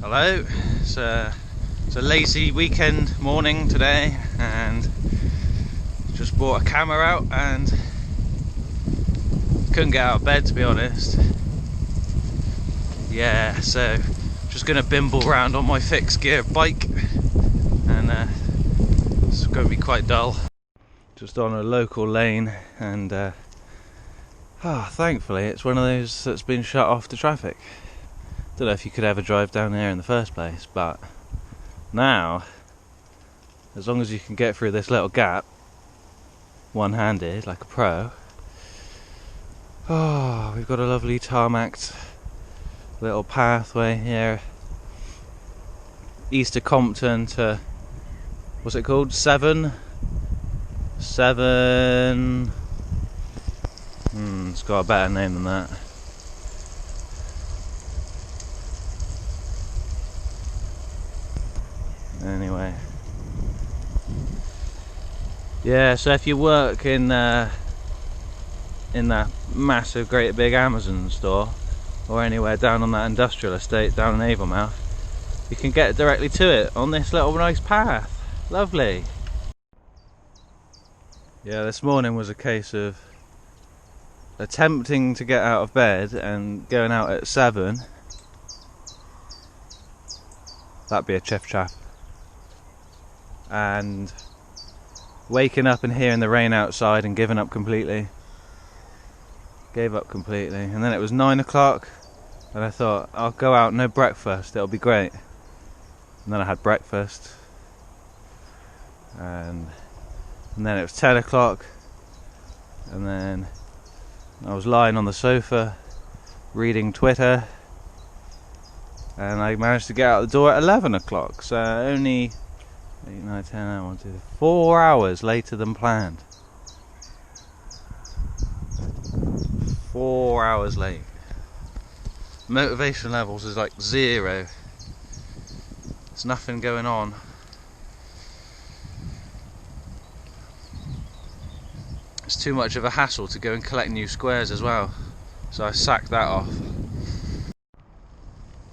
Hello, it's a lazy weekend morning today, and just brought a camera out and couldn't get out of bed, to be honest. Yeah, so just gonna bimble around on my fixed gear bike, and it's gonna be quite dull. Just on a local lane, and thankfully it's one of those that's been shut off to traffic. Don't know if you could ever drive down there in the first place, but now, as long as you can get through this little gap one-handed like a pro, we've got a lovely tarmacked little pathway here east of Compton to, what's it called? Seven. It's got a better name than that. Anyway, yeah, so if you work in that massive great big Amazon store or anywhere down on that industrial estate down in Avonmouth, you can get directly to it on this little nice path. Lovely. Yeah, this morning was a case of attempting to get out of bed and going out at 7. That'd be a chiff chaff. And waking up and hearing the rain outside and giving up completely. Gave up completely. And then it was 9 o'clock and I thought, I'll go out, no breakfast, it'll be great. And then I had breakfast, and then it was 10 o'clock, and then I was lying on the sofa reading Twitter, and I managed to get out the door at 11 o'clock, so only 8, 9, 10, 11, 1, 2, 4 hours later than planned. 4 hours late. Motivation levels is like 0. There's nothing going on. It's too much of a hassle to go and collect new squares as well, so I sacked that off.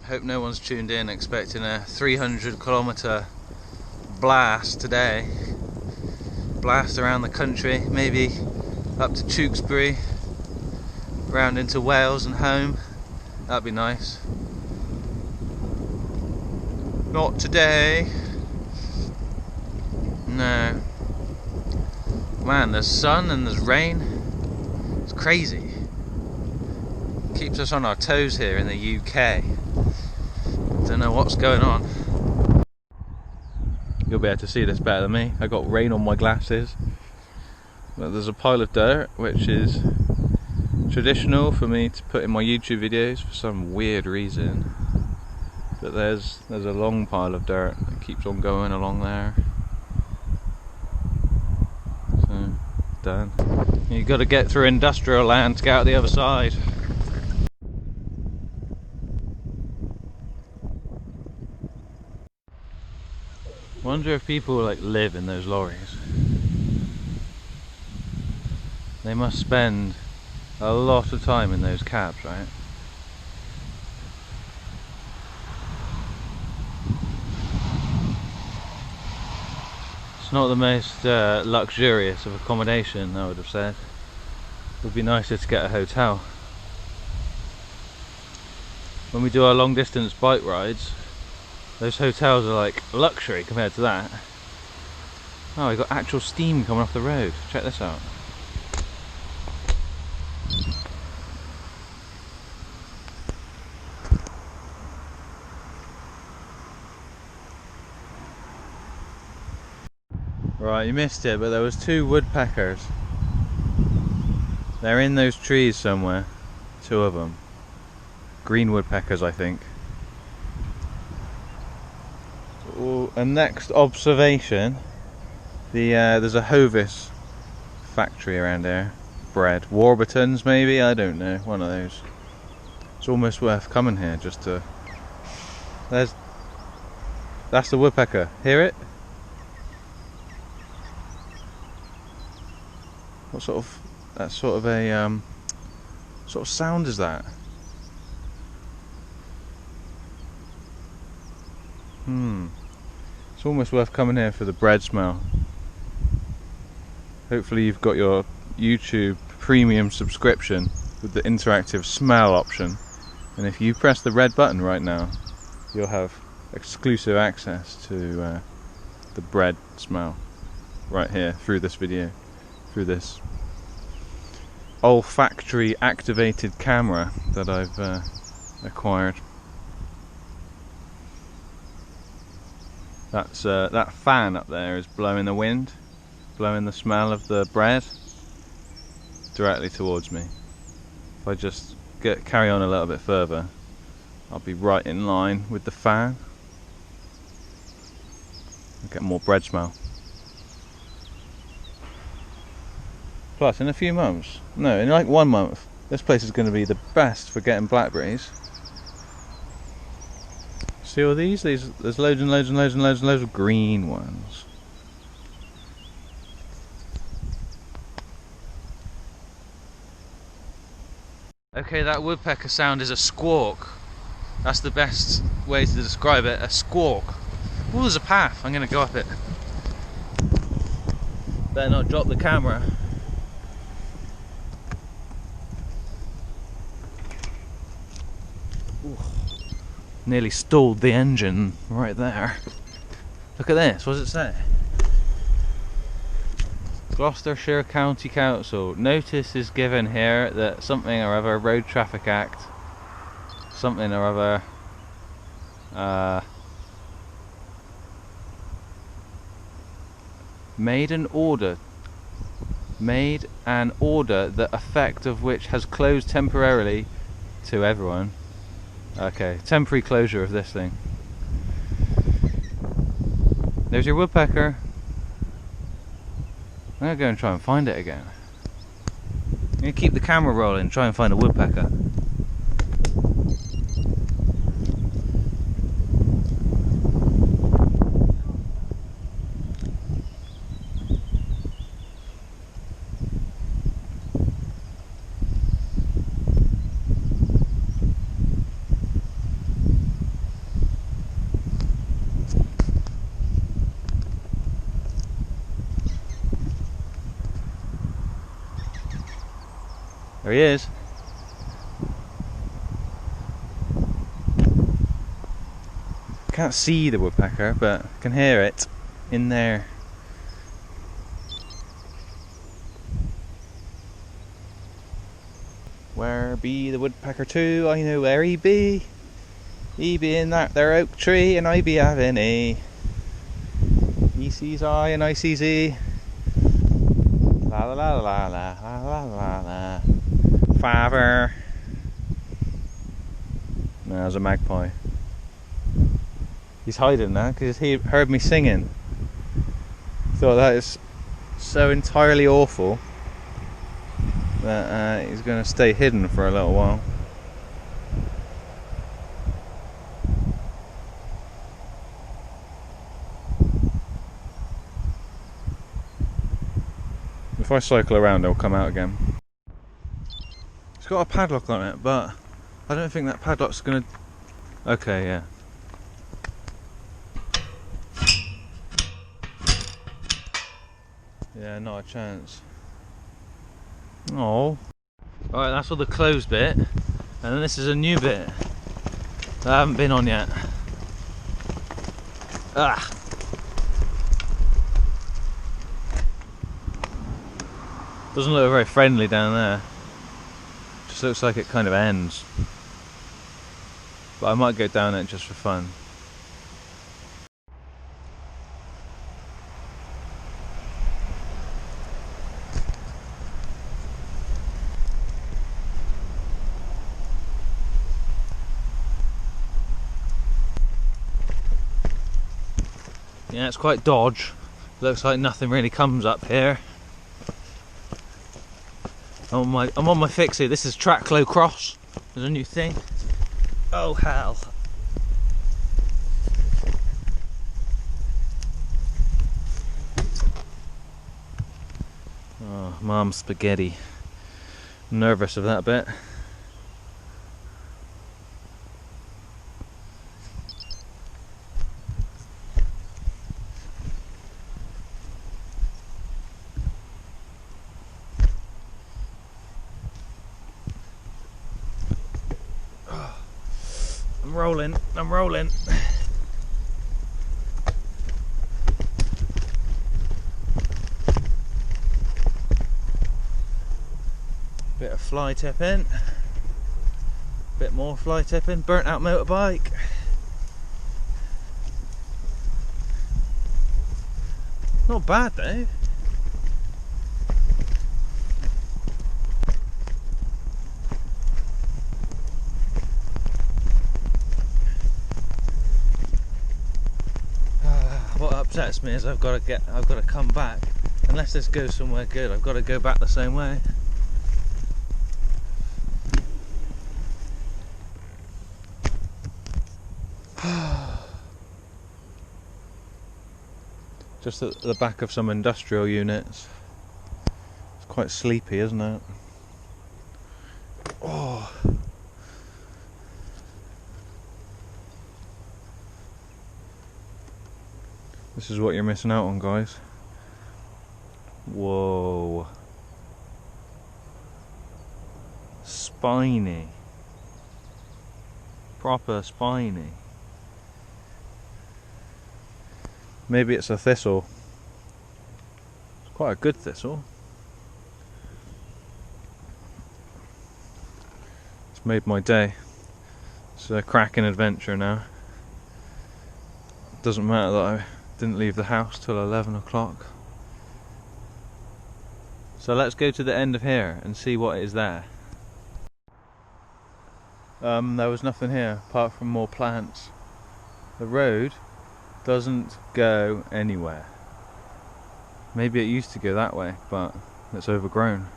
Hope no one's tuned in expecting a 300-kilometre blast today. Blast around the country, maybe up to Tewkesbury, round into Wales and home. That'd be nice. Not today. No. Man, there's sun and there's rain. It's crazy. Keeps us on our toes here in the UK. Don't know what's going on. You'll be able to see this better than me. I got rain on my glasses. But there's a pile of dirt, which is traditional for me to put in my YouTube videos for some weird reason. But there's a long pile of dirt that keeps on going along there. So, done. You've got to get through industrial land to get out the other side. Wonder if people live in those lorries. They must spend a lot of time in those cabs, right? It's not the most luxurious of accommodation, I would have said. It would be nicer to get a hotel. When we do our long distance bike rides, those hotels are like luxury compared to that. Oh, we got actual steam coming off the road. Check this out. Right, you missed it, but there was 2 woodpeckers. They're in those trees somewhere. 2 of them. Green woodpeckers, I think. A next observation, there's a Hovis factory around here. Bread. Warburton's maybe? I don't know. One of those. It's almost worth coming here just to... That's the woodpecker. Hear it? What sort of... That sort of a... sort of sound is that? It's almost worth coming here for the bread smell. Hopefully you've got your YouTube premium subscription with the interactive smell option, and if you press the red button right now, you'll have exclusive access to the bread smell right here through this video, through this olfactory activated camera that I've acquired. That fan up there is blowing the wind, blowing the smell of the bread directly towards me. If I just carry on a little bit further, I'll be right in line with the fan. I'll get more bread smell. Plus, in a few months, no, in like 1 month, this place is going to be the best for getting blackberries. See all these? There's loads and loads and loads and loads and loads of green ones. Okay, that woodpecker sound is a squawk. That's the best way to describe it, a squawk. Oh, there's a path, I'm going to go up it. Better not drop the camera. Ooh. Nearly stalled the engine right there. Look at this, what does it say? Gloucestershire County Council. Notice is given here that something or other, Road Traffic Act, something or other, made an order, the effect of which has closed temporarily to everyone. Okay, temporary closure of this thing. There's your woodpecker. I'm gonna go and try and find it again. I'm gonna keep the camera rolling, try and find a woodpecker. There he is. Can't see the woodpecker, but I can hear it in there. Where be the woodpecker too? I know where he be. He be in that there oak tree, and I be having a. He sees I, and I sees he. La la la la la la la la. Father. No, there's a magpie. He's hiding now because he heard me singing. Thought that is so entirely awful that he's going to stay hidden for a little while. If I cycle around, he'll come out again. It's got a padlock on it, but I don't think that padlock's gonna. Okay, yeah. Yeah, not a chance. Oh. Alright, that's all the closed bit. And then this is a new bit that I haven't been on yet. Ah! Doesn't look very friendly down there. Just looks like it kind of ends. But I might go down it just for fun. Yeah, it's quite dodge. Looks like nothing really comes up here. I'm on my fixie. This is Tracklow Cross. There's a new thing. Oh hell. Oh, Mom spaghetti. Nervous of that bit. I'm rolling, I'm rolling. Bit of fly tipping. Bit more fly tipping. Burnt out motorbike. Not bad though. What upsets me is I've got to come back. Unless this goes somewhere good, I've got to go back the same way. Just at the back of some industrial units. It's quite sleepy, isn't it? Oh. This is what you're missing out on, guys. Whoa. Spiny. Proper spiny. Maybe it's a thistle. It's quite a good thistle. It's made my day. It's a cracking adventure now. Doesn't matter that I didn't leave the house till 11 o'clock. So let's go to the end of here and see what is there. There was nothing here apart from more plants. The road doesn't go anywhere. Maybe it used to go that way, but it's overgrown.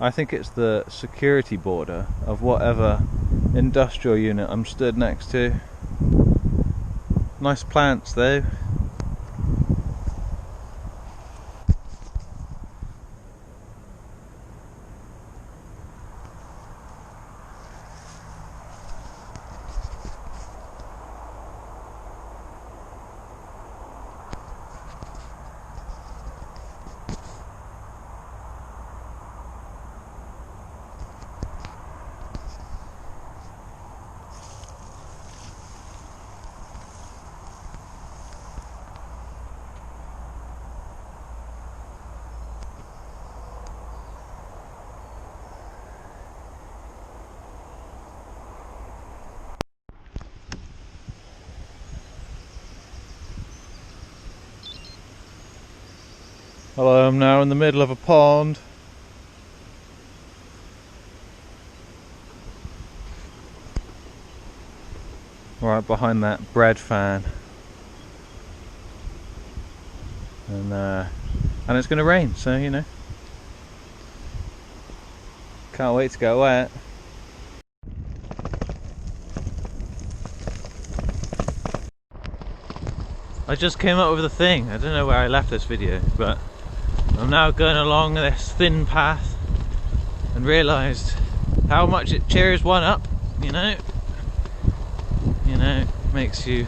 I think it's the security border of whatever industrial unit I'm stood next to. Nice plants though. Hello, I'm now in the middle of a pond. Right behind that bread fan. And it's going to rain, so you know. Can't wait to get wet. I just came up with a thing. I don't know where I left this video, but I'm now going along this thin path and realised how much it cheers one up, you know, makes you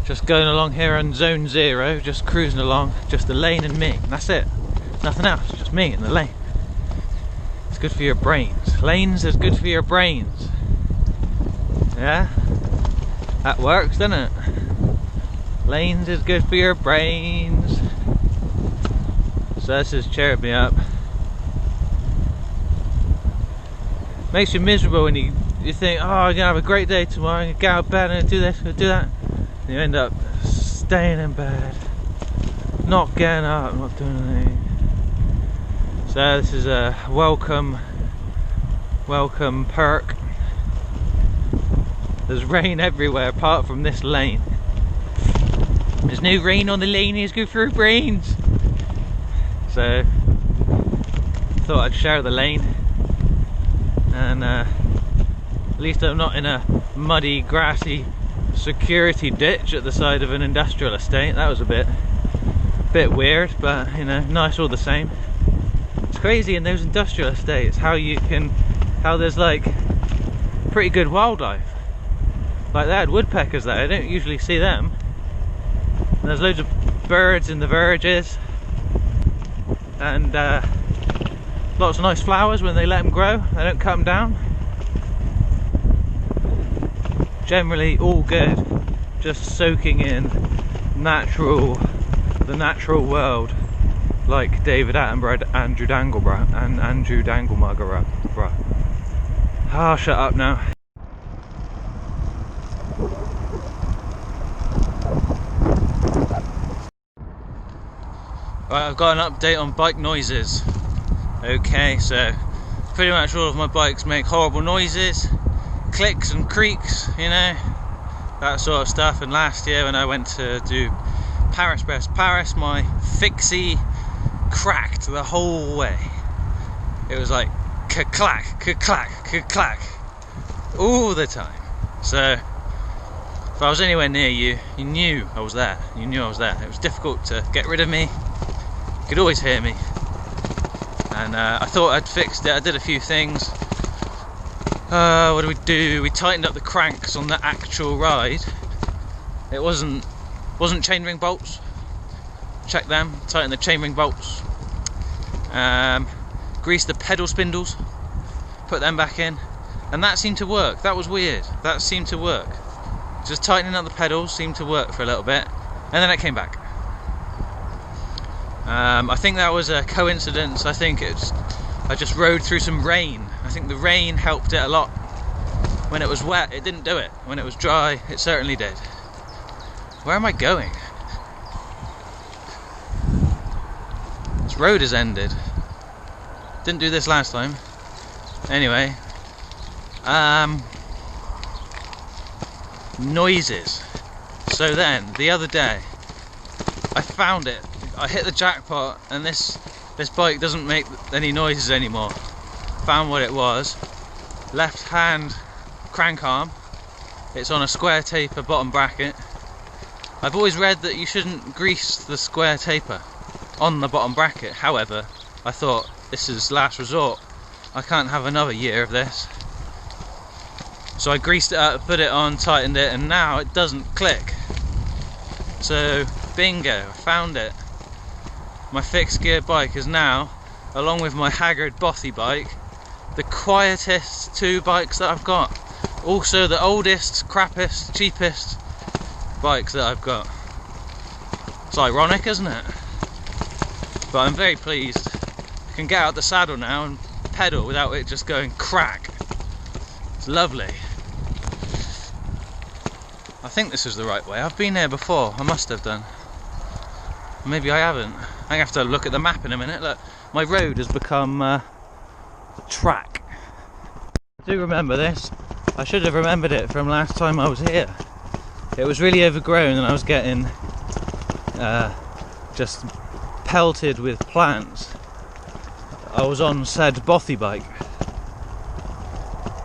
just going along here on zone 0, just cruising along, just the lane and me, and that's it, nothing else, just me and the lane. It's good for your brains. Lanes is good for your brains. Yeah, that works, doesn't it? Lanes is good for your brains. So this has cheered me up. Makes you miserable when you think, oh, I'm gonna have a great day tomorrow, I'm gonna get out of bed and do this, do that. And you end up staying in bed, not getting up, not doing anything. So this is a welcome perk. There's rain everywhere apart from this lane. There's no rain on the lane, it's good for your brains. So thought I'd share the lane, and at least I'm not in a muddy, grassy security ditch at the side of an industrial estate. That was a bit weird, but you know, nice all the same. It's crazy in those industrial estates how there's like pretty good wildlife. Like they had woodpeckers there, I don't usually see them. And there's loads of birds in the verges, and lots of nice flowers when they let them grow, they don't cut them down. generally all good, just soaking in the natural world, like David Attenborough, Andrew Dangleborough, and Andrew Danglemugger. Ah, shut up now. Right, I've got an update on bike noises. Okay, so pretty much all of my bikes make horrible noises, clicks and creaks, you know, that sort of stuff. And last year when I went to do Paris-Brest Paris, my fixie cracked the whole way. It was like ka-clack, ka-clack, ka-clack all the time. So if I was anywhere near you, you knew I was there. You knew I was there. It was difficult to get rid of me. You could always hear me. And I thought I'd fixed it. I did a few things. What do? We tightened up the cranks on the actual ride. It wasn't chainring bolts. Check them. Tighten the chainring bolts. Grease the pedal spindles. Put them back in, and that seemed to work. That was weird. That seemed to work. Just tightening up the pedals seemed to work for a little bit, and then it came back. I think that was a coincidence. I think I just rode through some rain. I think the rain helped it a lot. When it was wet, it didn't do it. When it was dry, it certainly did. Where am I going? This road has ended. Didn't do this last time. Anyway, noises. So then, the other day, I found it. I hit the jackpot, and this bike doesn't make any noises anymore. Found what it was. Left hand crank arm. It's on a square taper bottom bracket. I've always read that you shouldn't grease the square taper on the bottom bracket. However, I thought, this is last resort. I can't have another year of this. So I greased it up, put it on, tightened it, and now it doesn't click. So, bingo, I found it. My fixed gear bike is now, along with my haggard bothy bike, the quietest two bikes that I've got. Also the oldest, crappiest, cheapest bikes that I've got. It's ironic, isn't it? But I'm very pleased. I can get out the saddle now and pedal without it just going crack. It's lovely. I think this is the right way. I've been here before. I must have done. Maybe I haven't. I have to look at the map in a minute. Look, my road has become a track. I do remember this. I should have remembered it from last time I was here. It was really overgrown and I was getting just pelted with plants. I was on said bothy bike,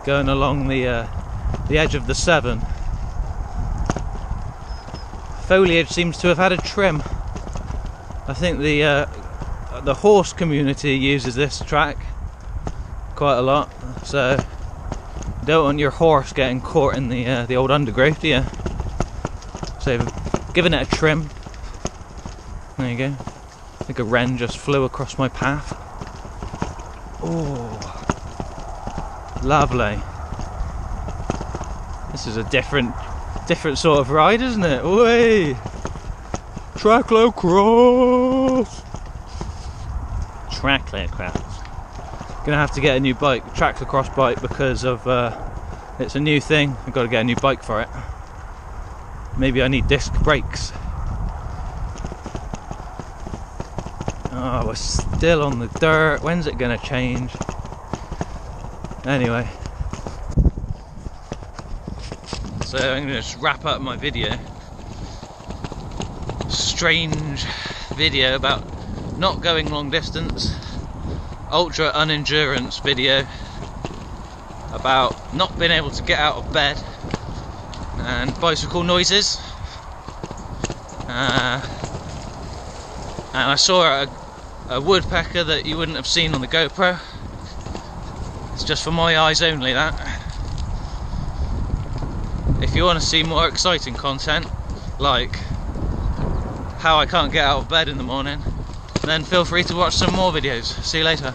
going along the edge of the Severn. Foliage seems to have had a trim. I think the horse community uses this track quite a lot, so you don't want your horse getting caught in the old undergrowth, do you? So giving it a trim. There you go. I think a wren just flew across my path. Oh, lovely. This is a different sort of ride, isn't it? Oi! Tracklow cross! Tracklow cross. Gonna have to get a new bike, tractor cross bike, because of it's a new thing. I've got to get a new bike for it. Maybe I need disc brakes. Oh, we're still on the dirt. When's it gonna change? Anyway, so I'm gonna just wrap up my video. Strange video about not going long distance, ultra unendurance video about not being able to get out of bed, and bicycle noises. And I saw a woodpecker that you wouldn't have seen on the GoPro. It's just for my eyes only, that. If you want to see more exciting content, like how I can't get out of bed in the morning, then feel free to watch some more videos. See you later.